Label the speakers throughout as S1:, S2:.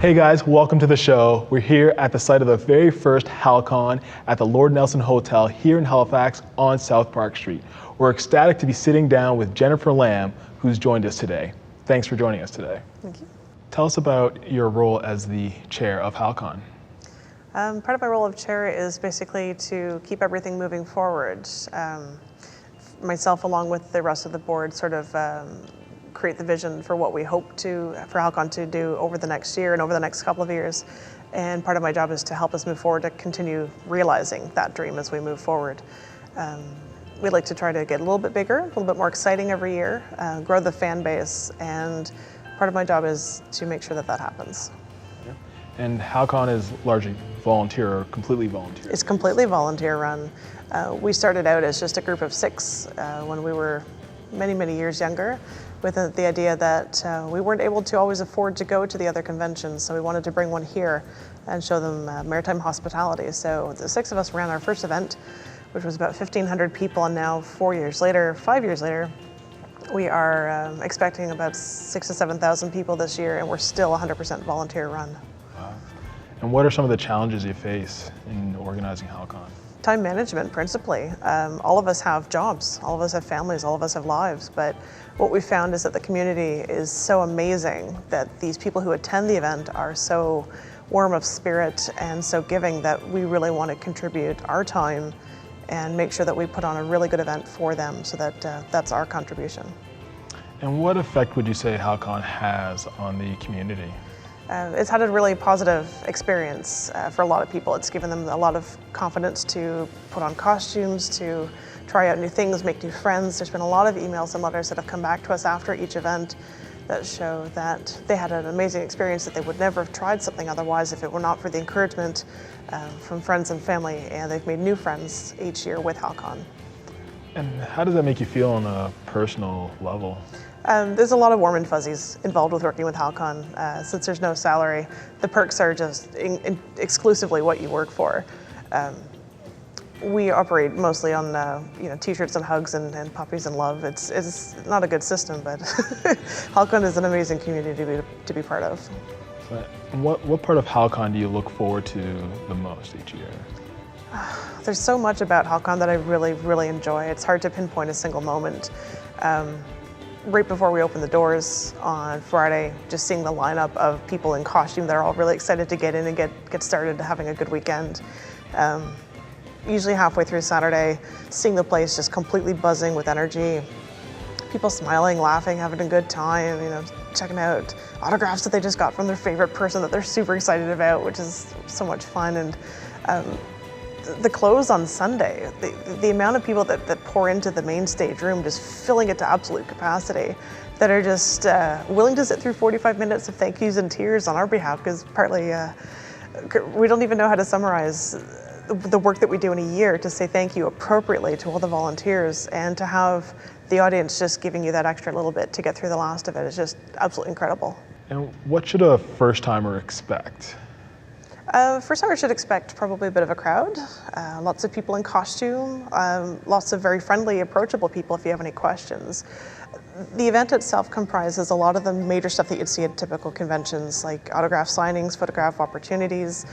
S1: Hey guys, welcome to the show. We're here at the site of the very first HalCon at the Lord Nelson Hotel here in Halifax on South Park Street. We're ecstatic to be sitting down with Jennifer Lambe, who's joined us today. Thanks for joining us today.
S2: Thank you.
S1: Tell us about your role as the chair of HalCon.
S2: Part of my role of chair is basically to keep everything moving forward. Myself, along with the rest of the board, sort of create the vision for what we hope for HalCon to do over the next year and over the next couple of years. And part of my job is to help us move forward to continue realizing that dream as we move forward. We'd like to try to get a little bit bigger, a little bit more exciting every year, grow the fan base, and part of my job is to make sure that that happens.
S1: And HalCon is largely volunteer or completely volunteer?
S2: It's completely volunteer run. We started out as just a group of 6 when we were many years younger, with the idea that we weren't able to always afford to go to the other conventions, so we wanted to bring one here and show them maritime hospitality. So the 6 of us ran our first event, which was about 1,500 people, and now 5 years later, we are expecting about 6,000 to 7,000 people this year, and we're still 100% volunteer run.
S1: Wow. And what are some of the challenges you face in organizing HalCon?
S2: Time management, principally. All of us have jobs, all of us have families, all of us have lives, but what we found is that the community is so amazing, that these people who attend the event are so warm of spirit and so giving, that we really want to contribute our time and make sure that we put on a really good event for them, so that that's our contribution.
S1: And what effect would you say HalCon has on the community?
S2: It's had a really positive experience for a lot of people. It's given them a lot of confidence to put on costumes, to try out new things, make new friends. There's been a lot of emails and letters that have come back to us after each event that show that they had an amazing experience, that they would never have tried something otherwise if it were not for the encouragement from friends and family, and they've made new friends each year with HalCon.
S1: And how does that make you feel on a personal level?
S2: There's a lot of warm and fuzzies involved with working with HalCon. Since there's no salary, the perks are just exclusively what you work for. We operate mostly on t-shirts and hugs and puppies and love. It's not a good system, but HalCon is an amazing community to be part of.
S1: And what part of HalCon do you look forward to the most each year?
S2: There's so much about HalCon that I really enjoy. It's hard to pinpoint a single moment. Right before we open the doors on Friday, just seeing the lineup of people in costume that are all really excited to get in and get started having a good weekend. Usually halfway through Saturday, seeing the place just completely buzzing with energy. People smiling, laughing, having a good time, checking out autographs that they just got from their favorite person that they're super excited about, which is so much fun. And the close on Sunday, the amount of people that pour into the main stage room, just filling it to absolute capacity, that are just willing to sit through 45 minutes of thank yous and tears on our behalf, because partly we don't even know how to summarize the work that we do in a year to say thank you appropriately to all the volunteers, and to have the audience just giving you that extra little bit to get through the last of it is just absolutely incredible.
S1: And what should a first-timer expect?
S2: First timer should expect probably a bit of a crowd, lots of people in costume, lots of very friendly, approachable people if you have any questions. The event itself comprises a lot of the major stuff that you'd see at typical conventions, like autograph signings, photograph opportunities,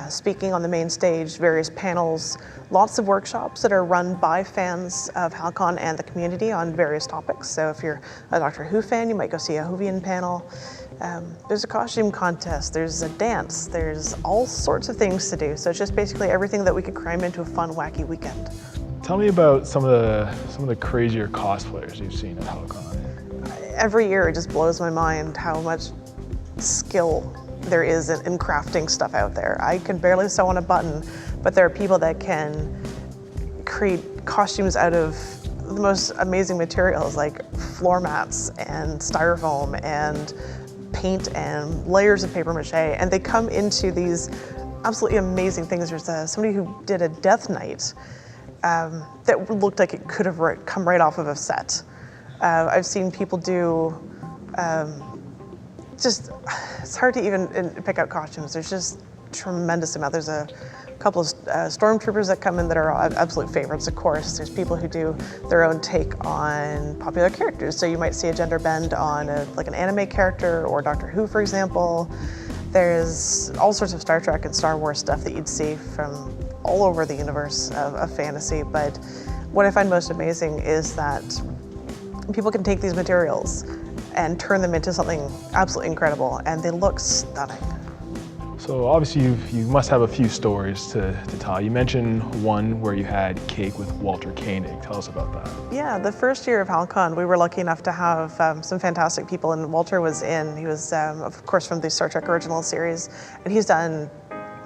S2: speaking on the main stage, various panels, lots of workshops that are run by fans of HalCon and the community on various topics. So if you're a Doctor Who fan, you might go see a Whovian panel. There's a costume contest, there's a dance, there's all sorts of things to do. So it's just basically everything that we could cram into a fun, wacky weekend.
S1: Tell me about some of the crazier cosplayers you've seen at HalCon.
S2: Every year it just blows my mind how much skill there is in crafting stuff out there. I can barely sew on a button, but there are people that can create costumes out of the most amazing materials, like floor mats and styrofoam and paint and layers of paper mache, and they come into these absolutely amazing things. There's somebody who did a Death Knight that looked like it could have come right off of a set. I've seen people do it's hard to even pick out costumes. There's just tremendous amount. There's a couple of stormtroopers that come in that are absolute favorites, of course. There's people who do their own take on popular characters. So you might see a gender bend on like an anime character or Doctor Who, for example. There's all sorts of Star Trek and Star Wars stuff that you'd see from all over the universe of fantasy, but what I find most amazing is that people can take these materials and turn them into something absolutely incredible, and they look stunning.
S1: So obviously you must have a few stories to tell. You mentioned one where you had cake with Walter Koenig. Tell us about that.
S2: Yeah, the first year of HalCon, we were lucky enough to have some fantastic people, and Walter was in. He was, of course, from the Star Trek original series, and he's done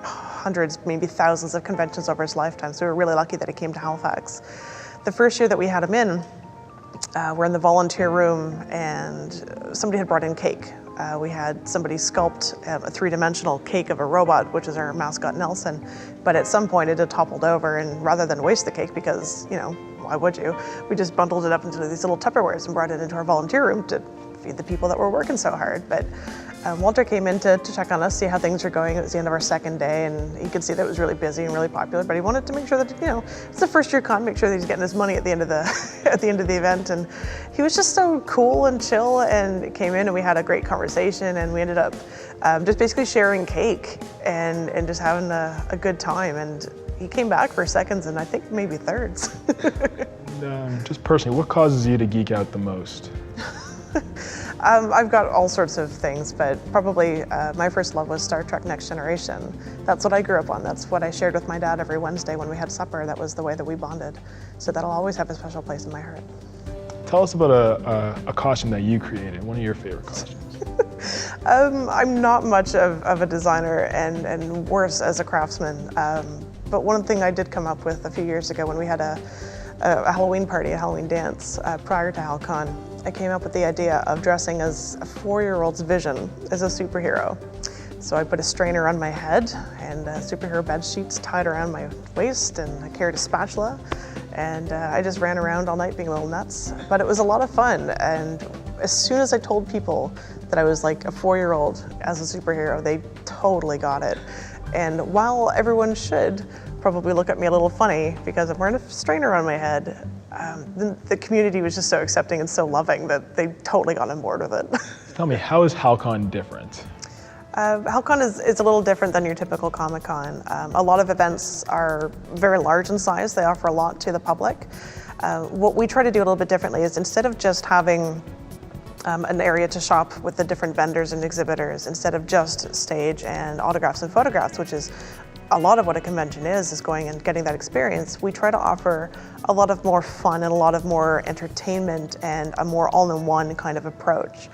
S2: hundreds, maybe thousands of conventions over his lifetime, so we were really lucky that he came to Halifax. The first year that we had him in, we're in the volunteer room, and somebody had brought in cake. We had somebody sculpt a three-dimensional cake of a robot, which is our mascot Nelson, but at some point it had toppled over, and rather than waste the cake, because, you know, why would you? We just bundled it up into these little Tupperwares and brought it into our volunteer room to feed the people that were working so hard. But Walter came in to check on us, see how things are going. It was the end of our second day, and he could see that it was really busy and really popular, but he wanted to make sure that, you know, it's the first year con, make sure that he's getting his money at the end of the at the end of the event. And he was just so cool and chill, and came in and we had a great conversation, and we ended up just basically sharing cake and just having a good time. And he came back for seconds and I think maybe thirds.
S1: Just personally, what causes you to geek out the most?
S2: I've got all sorts of things, but probably my first love was Star Trek Next Generation. That's what I grew up on. That's what I shared with my dad every Wednesday when we had supper. That was the way that we bonded. So that'll always have a special place in my heart.
S1: Tell us about a costume that you created, one of your favorite costumes.
S2: I'm not much of a designer and worse as a craftsman, but one thing I did come up with a few years ago when we had a Halloween party, a Halloween dance prior to HalCon, I came up with the idea of dressing as a 4-year-old's vision as a superhero. So I put a strainer on my head and superhero bed sheets tied around my waist, and I carried a spatula, and I just ran around all night being a little nuts. But it was a lot of fun, and as soon as I told people that I was like a 4-year-old as a superhero, they totally got it. And while everyone should probably look at me a little funny because I'm wearing a strainer on my head, the community was just so accepting and so loving that they totally got on board with it.
S1: Tell me, how is HalCon different?
S2: HalCon is a little different than your typical Comic-Con. A lot of events are very large in size. They offer a lot to the public. What we try to do a little bit differently is, instead of just having an area to shop with the different vendors and exhibitors, instead of just stage and autographs and photographs, which is a lot of what a convention is going and getting that experience, we try to offer a lot of more fun and a lot of more entertainment and a more all-in-one kind of approach.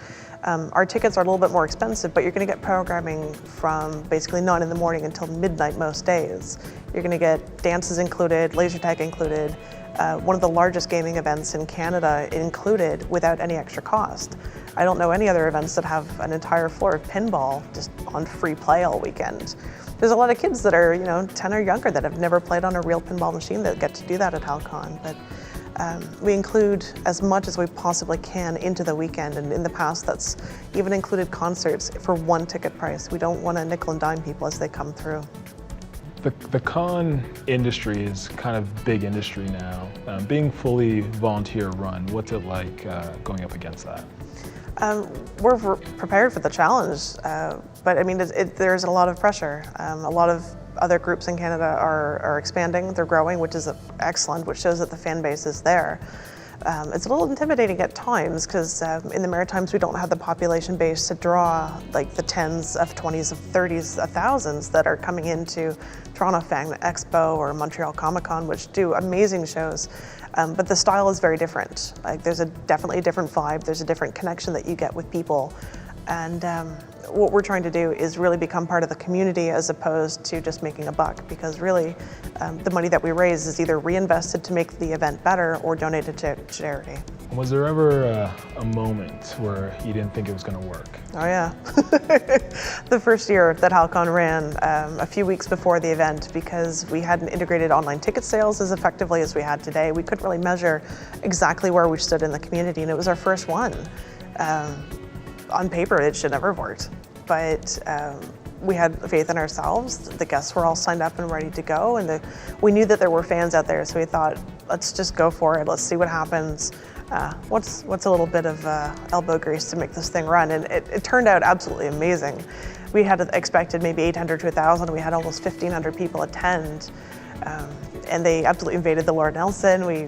S2: Our tickets are a little bit more expensive, but you're going to get programming from basically 9 in the morning until midnight most days. You're going to get dances included, laser tag included, one of the largest gaming events in Canada included without any extra cost. I don't know any other events that have an entire floor of pinball just on free play all weekend. There's a lot of kids that are, 10 or younger that have never played on a real pinball machine that get to do that at HalCon. But we include as much as we possibly can into the weekend, and in the past that's even included concerts for one ticket price. We don't want to nickel and dime people as they come through.
S1: The con industry is kind of big industry now. Being fully volunteer run, what's it like going up against that?
S2: We're prepared for the challenge, but I mean, there's a lot of pressure. A lot of other groups in Canada are expanding, they're growing, which is excellent, which shows that the fan base is there. It's a little intimidating at times because in the Maritimes we don't have the population base to draw like the 10s of 20s of 30s of thousands that are coming into Toronto Fan Expo or Montreal Comic-Con, which do amazing shows. But the style is very different. Like there's definitely a different vibe, there's a different connection that you get with people. And what we're trying to do is really become part of the community as opposed to just making a buck, because really the money that we raise is either reinvested to make the event better or donated to charity.
S1: Was there ever a moment where you didn't think it was going to work?
S2: Oh yeah. The first year that HalCon ran, a few weeks before the event, because we hadn't integrated online ticket sales as effectively as we had today, we couldn't really measure exactly where we stood in the community, and it was our first one. On paper, it should never have worked, but we had faith in ourselves. The guests were all signed up and ready to go, and we knew that there were fans out there, so we thought, let's just go for it. Let's see what happens. what's a little bit of elbow grease to make this thing run? And it turned out absolutely amazing. We had expected maybe 800 to 1,000. We had almost 1,500 people attend. And they absolutely invaded the Lord Nelson. We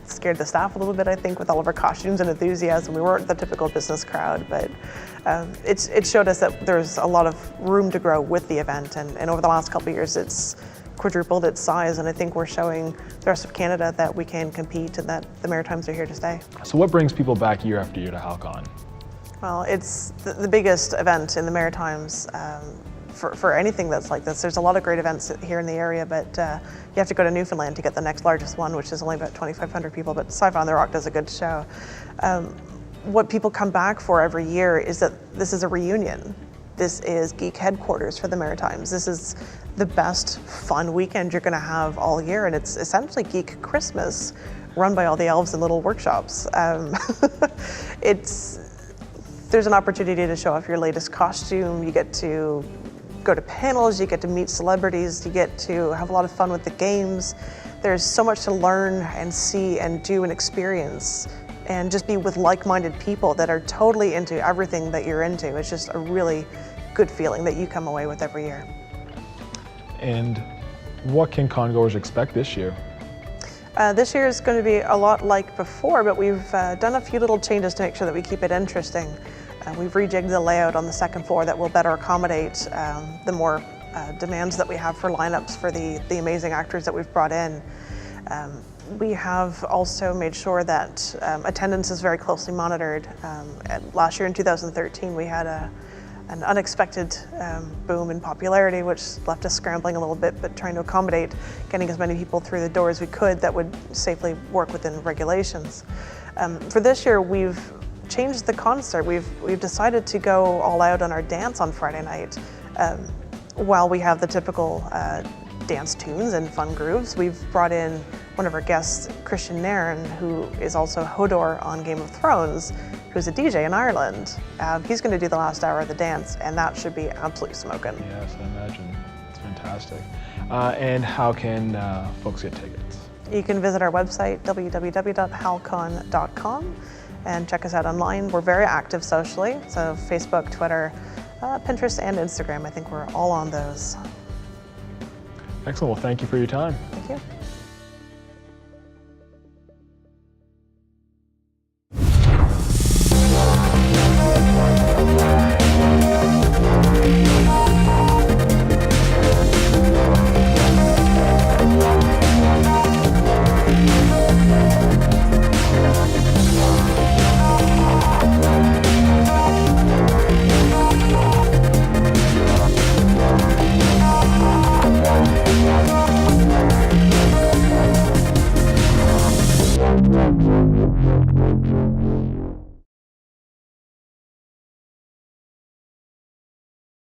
S2: scared the staff a little bit, I think, with all of our costumes and enthusiasm. We weren't the typical business crowd, but it showed us that there's a lot of room to grow with the event. And over the last couple of years, it's quadrupled its size. And I think we're showing the rest of Canada that we can compete and that the Maritimes are here to stay.
S1: So what brings people back year after year to HalCon?
S2: Well, it's the biggest event in the Maritimes. For anything that's like this. There's a lot of great events here in the area, but you have to go to Newfoundland to get the next largest one, which is only about 2,500 people, but Sci-Fi on the Rock does a good show. What people come back for every year is that this is a reunion. This is geek headquarters for the Maritimes. This is the best fun weekend you're gonna have all year, and it's essentially Geek Christmas run by all the elves and little workshops. There's an opportunity to show off your latest costume. You get to go to panels, you get to meet celebrities, you get to have a lot of fun with the games. There's so much to learn and see and do and experience and just be with like-minded people that are totally into everything that you're into. It's just a really good feeling that you come away with every year.
S1: And what can con-goers expect this year?
S2: This year is going to be a lot like before, but we've done a few little changes to make sure that we keep it interesting. We've rejigged the layout on the second floor that will better accommodate the more demands that we have for lineups for the amazing actors that we've brought in. We have also made sure that attendance is very closely monitored. Last year in 2013, we had an unexpected boom in popularity, which left us scrambling a little bit, but trying to accommodate getting as many people through the door as we could that would safely work within regulations. For this year, we've changed the concert. We've decided to go all out on our dance on Friday night. While we have the typical dance tunes and fun grooves, we've brought in one of our guests, Christian Nairn, who is also Hodor on Game of Thrones, who's a DJ in Ireland. He's going to do the last hour of the dance, and that should be absolutely smoking.
S1: Yes, I imagine. It's fantastic. And how can folks get tickets?
S2: You can visit our website, www.halcon.com, and check us out online. We're very active socially, so Facebook, Twitter, Pinterest, and Instagram. I think we're all on those.
S1: Excellent. Well, thank you for your time.
S2: Thank you.